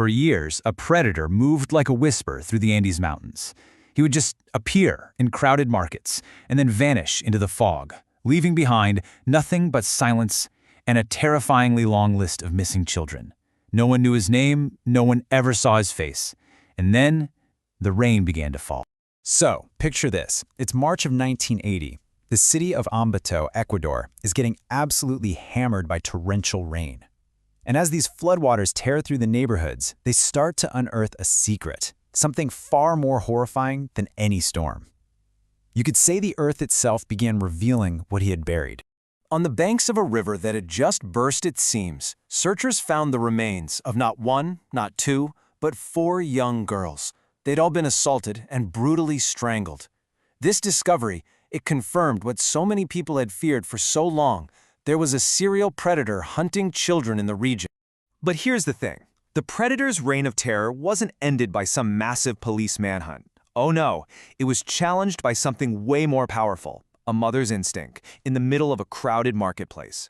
For years, a predator moved like a whisper through the Andes Mountains. He would just appear in crowded markets and then vanish into the fog, leaving behind nothing but silence and a terrifyingly long list of missing children. No one knew his name, no one ever saw his face. And then, the rain began to fall. So, picture this. It's March of 1980. The city of Ambato, Ecuador, is getting absolutely hammered by torrential rain. And as these floodwaters tear through the neighborhoods, they start to unearth a secret, something far more horrifying than any storm. You could say the earth itself began revealing what he had buried. On the banks of a river that had just burst its seams, searchers found the remains of not one, not two, but 4 young girls. They'd all been assaulted and brutally strangled. This discovery, it confirmed what so many people had feared for so long. There was a serial predator hunting children in the region. But here's the thing. The predator's reign of terror wasn't ended by some massive police manhunt. Oh no, it was challenged by something way more powerful, a mother's instinct, in the middle of a crowded marketplace.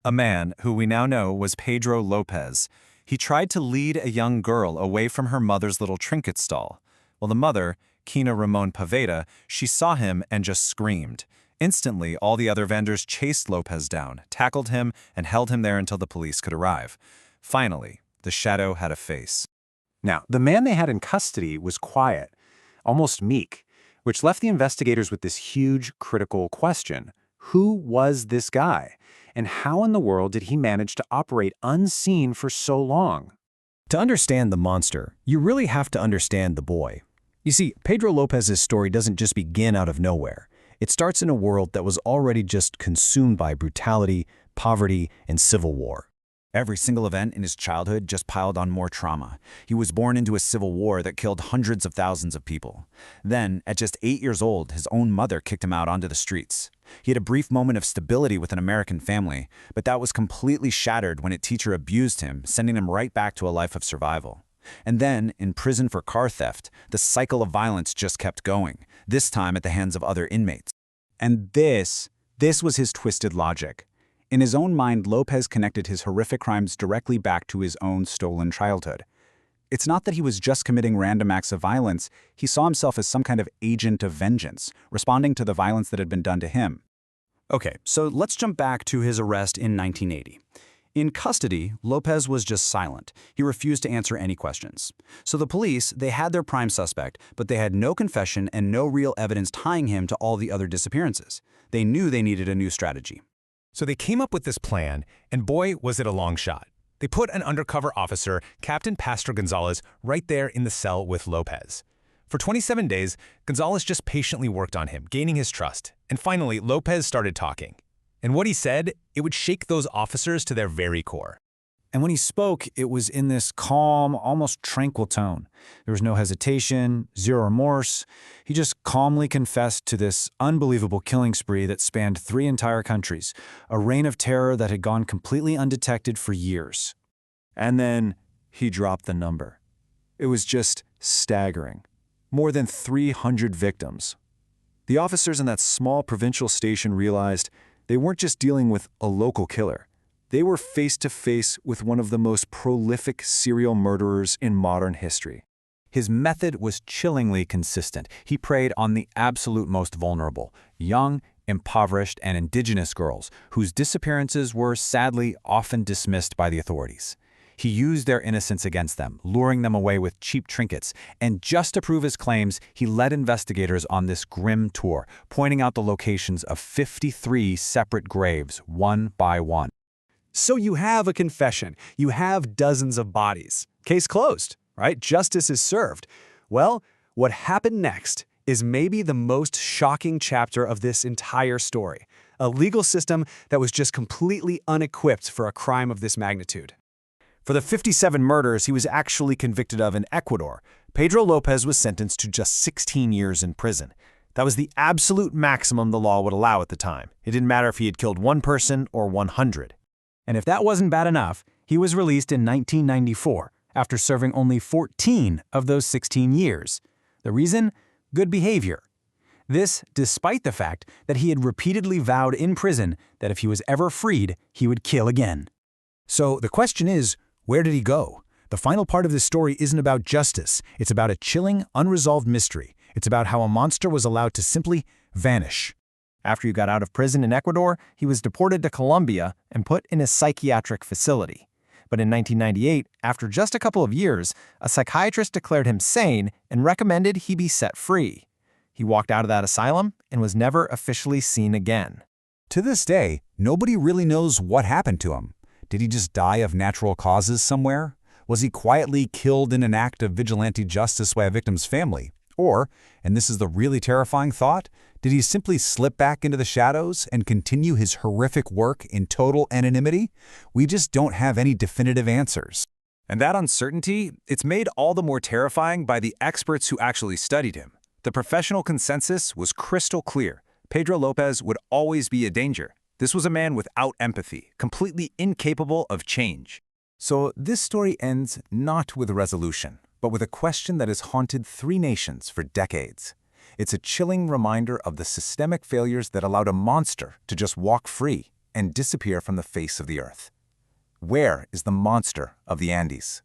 A man who we now know was Pedro Lopez. He tried to lead a young girl away from her mother's little trinket stall. Well, the mother, Kina Ramon Paveda, she saw him and just screamed. Instantly, all the other vendors chased Lopez down, tackled him, and held him there until the police could arrive. Finally, the shadow had a face. Now, the man they had in custody was quiet, almost meek, which left the investigators with this huge, critical question. Who was this guy? And how in the world did he manage to operate unseen for so long? To understand the monster, you really have to understand the boy. You see, Pedro Lopez's story doesn't just begin out of nowhere. It starts in a world that was already just consumed by brutality, poverty, and civil war. Every single event in his childhood just piled on more trauma. He was born into a civil war that killed hundreds of thousands of people. Then, at just 8 years old, his own mother kicked him out onto the streets. He had a brief moment of stability with an American family, but that was completely shattered when a teacher abused him, sending him right back to a life of survival. And then, in prison for car theft, the cycle of violence just kept going, this time at the hands of other inmates. And this was his twisted logic. In his own mind, Lopez connected his horrific crimes directly back to his own stolen childhood. It's not that he was just committing random acts of violence. He saw himself as some kind of agent of vengeance, responding to the violence that had been done to him. Okay, so let's jump back to his arrest in 1980. In custody, Lopez was just silent. He refused to answer any questions. So the police, they had their prime suspect, but they had no confession and no real evidence tying him to all the other disappearances. They knew they needed a new strategy. So they came up with this plan, and boy, was it a long shot. They put an undercover officer, Captain Pastor Gonzalez, right there in the cell with Lopez. For 27 days, Gonzalez just patiently worked on him, gaining his trust. And finally, Lopez started talking. And what he said, it would shake those officers to their very core. And when he spoke, it was in this calm, almost tranquil tone. There was no hesitation, zero remorse. He just calmly confessed to this unbelievable killing spree that spanned 3 entire countries, a reign of terror that had gone completely undetected for years. And then he dropped the number. It was just staggering. More than 300 victims. The officers in that small provincial station realized they weren't just dealing with a local killer. They were face to face with one of the most prolific serial murderers in modern history. His method was chillingly consistent. He preyed on the absolute most vulnerable, young, impoverished, and indigenous girls, whose disappearances were sadly often dismissed by the authorities. He used their innocence against them, luring them away with cheap trinkets, and just to prove his claims, he led investigators on this grim tour, pointing out the locations of 53 separate graves, one by one. So you have a confession. You have dozens of bodies. Case closed, right? Justice is served. Well, what happened next is maybe the most shocking chapter of this entire story. A legal system that was just completely unequipped for a crime of this magnitude. For the 57 murders he was actually convicted of in Ecuador, Pedro Lopez was sentenced to just 16 years in prison. That was the absolute maximum the law would allow at the time. It didn't matter if he had killed 1 person or 100. And if that wasn't bad enough, he was released in 1994 after serving only 14 of those 16 years. The reason? Good behavior. This despite the fact that he had repeatedly vowed in prison that if he was ever freed, he would kill again. So the question is, where did he go? The final part of this story isn't about justice. It's about a chilling, unresolved mystery. It's about how a monster was allowed to simply vanish. After he got out of prison in Ecuador, he was deported to Colombia and put in a psychiatric facility. But in 1998, after just a couple of years, a psychiatrist declared him sane and recommended he be set free. He walked out of that asylum and was never officially seen again. To this day, nobody really knows what happened to him. Did he just die of natural causes somewhere? Was he quietly killed in an act of vigilante justice by a victim's family? Or, and this is the really terrifying thought, did he simply slip back into the shadows and continue his horrific work in total anonymity? We just don't have any definitive answers. And that uncertainty, it's made all the more terrifying by the experts who actually studied him. The professional consensus was crystal clear. Pedro Lopez would always be a danger. This was a man without empathy, completely incapable of change. So this story ends not with a resolution, but with a question that has haunted 3 nations for decades. It's a chilling reminder of the systemic failures that allowed a monster to just walk free and disappear from the face of the earth. Where is the monster of the Andes?